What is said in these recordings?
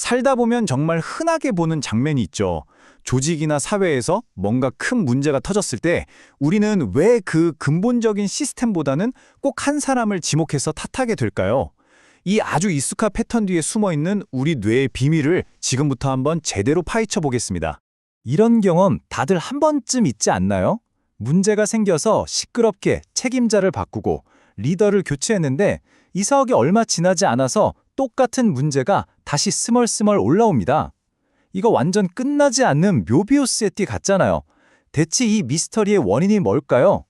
살다 보면 정말 흔하게 보는 장면이 있죠. 조직이나 사회에서 뭔가 큰 문제가 터졌을 때 우리는 왜 그 근본적인 시스템보다는 꼭 한 사람을 지목해서 탓하게 될까요? 이 아주 익숙한 패턴 뒤에 숨어 있는 우리 뇌의 비밀을 지금부터 한번 제대로 파헤쳐 보겠습니다. 이런 경험 다들 한 번쯤 있지 않나요? 문제가 생겨서 시끄럽게 책임자를 바꾸고 리더를 교체했는데 이사하기 얼마 지나지 않아서 똑같은 문제가 다시 스멀스멀 올라옵니다. 이거 완전 끝나지 않는 묘비우스의 띠 같잖아요. 대체 이 미스터리의 원인이 뭘까요?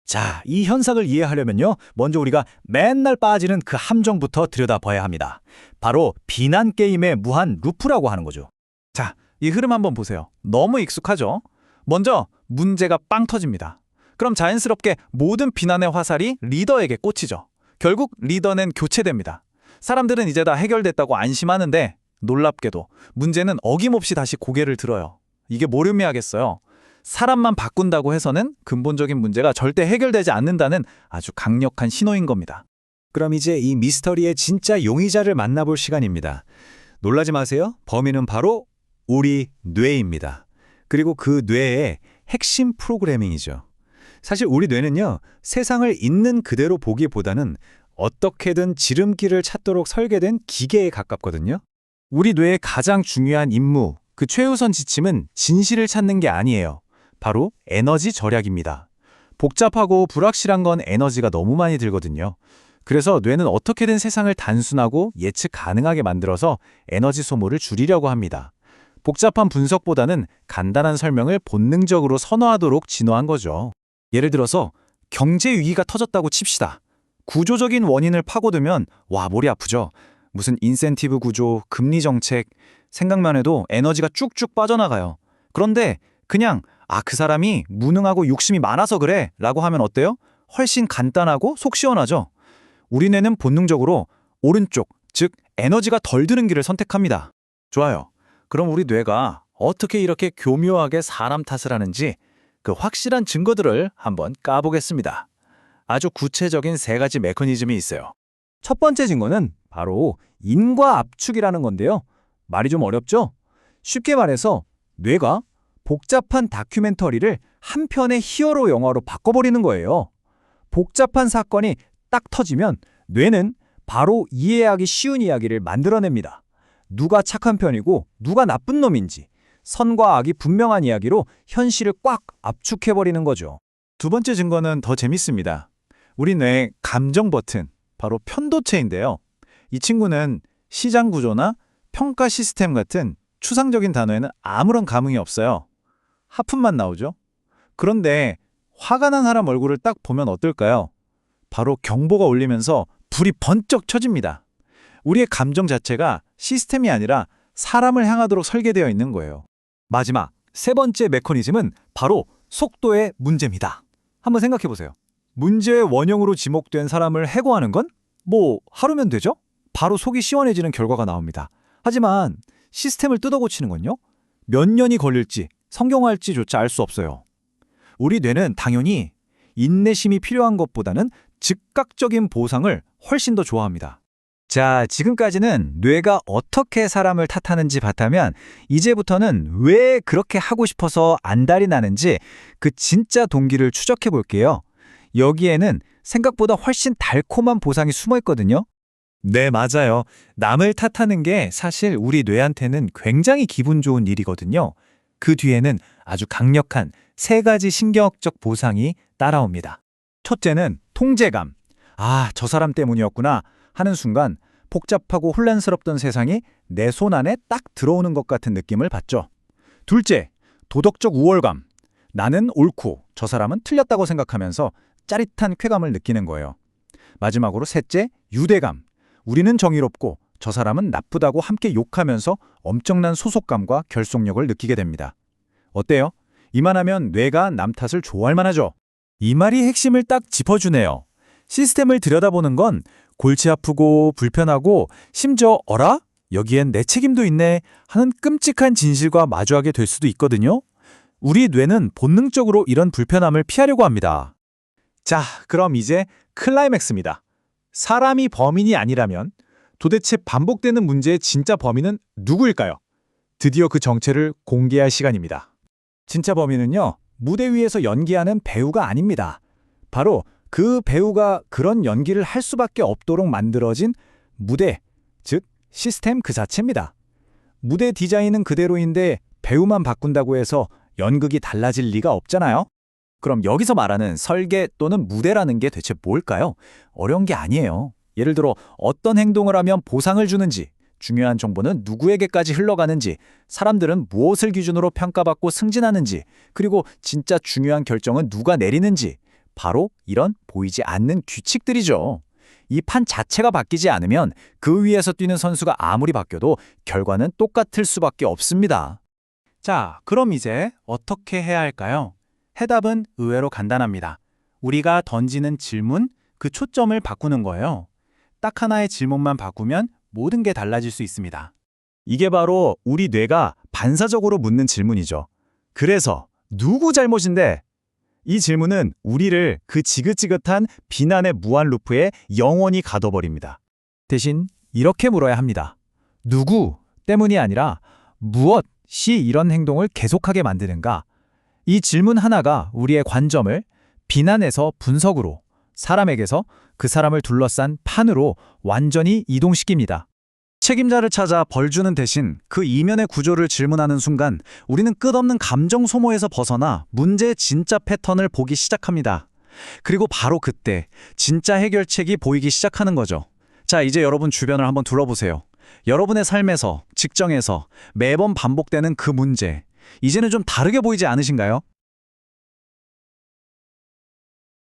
자, 이 현상을 이해하려면요, 먼저 우리가 맨날 빠지는 그 함정부터 들여다봐야 합니다. 바로 비난 게임의 무한 루프라고 하는 거죠. 자, 이 흐름 한번 보세요. 너무 익숙하죠? 먼저 문제가 빵 터집니다. 그럼 자연스럽게 모든 비난의 화살이 리더에게 꽂히죠. 결국 리더는 교체됩니다. 사람들은 이제 다 해결됐다고 안심하는데 놀랍게도 문제는 어김없이 다시 고개를 들어요. 이게 뭘 의미하겠어요? 사람만 바꾼다고 해서는 근본적인 문제가 절대 해결되지 않는다는 아주 강력한 신호인 겁니다. 그럼 이제 이 미스터리의 진짜 용의자를 만나볼 시간입니다. 놀라지 마세요. 범인은 바로 우리 뇌입니다. 그리고 그 뇌의 핵심 프로그래밍이죠. 사실 우리 뇌는요, 세상을 있는 그대로 보기보다는 어떻게든 지름길을 찾도록 설계된 기계에 가깝거든요. 우리 뇌의 가장 중요한 임무, 그 최우선 지침은 진실을 찾는 게 아니에요. 바로 에너지 절약입니다. 복잡하고 불확실한 건 에너지가 너무 많이 들거든요. 그래서 뇌는 어떻게든 세상을 단순하고 예측 가능하게 만들어서 에너지 소모를 줄이려고 합니다. 복잡한 분석보다는 간단한 설명을 본능적으로 선호하도록 진화한 거죠. 예를 들어서 경제 위기가 터졌다고 칩시다. 구조적인 원인을 파고들면 머리 아프죠. 무슨 인센티브 구조, 금리 정책, 생각만 해도 에너지가 쭉쭉 빠져나가요. 그런데 그냥 그 사람이 무능하고 욕심이 많아서 그래 라고 하면 어때요? 훨씬 간단하고 속 시원하죠. 우리 뇌는 본능적으로 오른쪽, 즉 에너지가 덜 드는 길을 선택합니다. 좋아요. 그럼 우리 뇌가 어떻게 이렇게 교묘하게 사람 탓을 하는지 그 확실한 증거들을 한번 까보겠습니다. 아주 구체적인 3가지 메커니즘이 있어요. 첫 번째 증거는 바로 인과 압축이라는 건데요. 말이 좀 어렵죠? 쉽게 말해서 뇌가 복잡한 다큐멘터리를 한 편의 히어로 영화로 바꿔버리는 거예요. 복잡한 사건이 딱 터지면 뇌는 바로 이해하기 쉬운 이야기를 만들어냅니다. 누가 착한 편이고 누가 나쁜 놈인지 선과 악이 분명한 이야기로 현실을 꽉 압축해버리는 거죠. 두 번째 증거는 더 재밌습니다. 우리 뇌의 감정 버튼, 바로 편도체인데요. 이 친구는 시장 구조나 평가 시스템 같은 추상적인 단어에는 아무런 감흥이 없어요. 하품만 나오죠. 그런데 화가 난 사람 얼굴을 딱 보면 어떨까요? 바로 경보가 울리면서 불이 번쩍 켜집니다. 우리의 감정 자체가 시스템이 아니라 사람을 향하도록 설계되어 있는 거예요. 마지막, 3번째 메커니즘은 바로 속도의 문제입니다. 한번 생각해 보세요. 문제의 원형으로 지목된 사람을 해고하는 건 하루면 되죠? 바로 속이 시원해지는 결과가 나옵니다. 하지만 시스템을 뜯어고치는 건요? 몇 년이 걸릴지 성공할지조차 알 수 없어요. 우리 뇌는 당연히 인내심이 필요한 것보다는 즉각적인 보상을 훨씬 더 좋아합니다. 자, 지금까지는 뇌가 어떻게 사람을 탓하는지 봤다면 이제부터는 왜 그렇게 하고 싶어서 안달이 나는지 그 진짜 동기를 추적해 볼게요. 여기에는 생각보다 훨씬 달콤한 보상이 숨어 있거든요. 네, 맞아요. 남을 탓하는 게 사실 우리 뇌한테는 굉장히 기분 좋은 일이거든요. 그 뒤에는 아주 강력한 3가지 신경학적 보상이 따라옵니다. 첫째는 통제감. 저 사람 때문이었구나 하는 순간 복잡하고 혼란스럽던 세상이 내 손 안에 딱 들어오는 것 같은 느낌을 받죠. 둘째, 도덕적 우월감. 나는 옳고 저 사람은 틀렸다고 생각하면서 짜릿한 쾌감을 느끼는 거예요. 마지막으로 셋째, 유대감. 우리는 정의롭고 저 사람은 나쁘다고 함께 욕하면서 엄청난 소속감과 결속력을 느끼게 됩니다. 어때요? 이만하면 뇌가 남 탓을 좋아할 만하죠? 이 말이 핵심을 딱 짚어주네요. 시스템을 들여다보는 건 골치 아프고 불편하고 심지어 어라? 여기엔 내 책임도 있네 하는 끔찍한 진실과 마주하게 될 수도 있거든요. 우리 뇌는 본능적으로 이런 불편함을 피하려고 합니다. 자, 그럼 이제 클라이맥스입니다. 사람이 범인이 아니라면 도대체 반복되는 문제의 진짜 범인은 누구일까요? 드디어 그 정체를 공개할 시간입니다. 진짜 범인은요, 무대 위에서 연기하는 배우가 아닙니다. 바로 그 배우가 그런 연기를 할 수밖에 없도록 만들어진 무대, 즉 시스템 그 자체입니다. 무대 디자인은 그대로인데 배우만 바꾼다고 해서 연극이 달라질 리가 없잖아요. 그럼 여기서 말하는 설계 또는 무대라는 게 대체 뭘까요? 어려운 게 아니에요. 예를 들어 어떤 행동을 하면 보상을 주는지, 중요한 정보는 누구에게까지 흘러가는지, 사람들은 무엇을 기준으로 평가받고 승진하는지, 그리고 진짜 중요한 결정은 누가 내리는지, 바로 이런 보이지 않는 규칙들이죠. 이 판 자체가 바뀌지 않으면 그 위에서 뛰는 선수가 아무리 바뀌어도 결과는 똑같을 수밖에 없습니다. 자, 그럼 이제 어떻게 해야 할까요? 해답은 의외로 간단합니다. 우리가 던지는 질문, 그 초점을 바꾸는 거예요. 딱 하나의 질문만 바꾸면 모든 게 달라질 수 있습니다. 이게 바로 우리 뇌가 반사적으로 묻는 질문이죠. 그래서 누구 잘못인데? 이 질문은 우리를 그 지긋지긋한 비난의 무한 루프에 영원히 가둬버립니다. 대신 이렇게 물어야 합니다. 누구 때문이 아니라 무엇이 이런 행동을 계속하게 만드는가? 이 질문 하나가 우리의 관점을 비난에서 분석으로, 사람에게서 그 사람을 둘러싼 판으로 완전히 이동시킵니다. 책임자를 찾아 벌 주는 대신 그 이면의 구조를 질문하는 순간 우리는 끝없는 감정 소모에서 벗어나 문제의 진짜 패턴을 보기 시작합니다. 그리고 바로 그때 진짜 해결책이 보이기 시작하는 거죠. 자, 이제 여러분 주변을 한번 둘러보세요. 여러분의 삶에서, 직장에서 매번 반복되는 그 문제, 이제는 좀 다르게 보이지 않으신가요?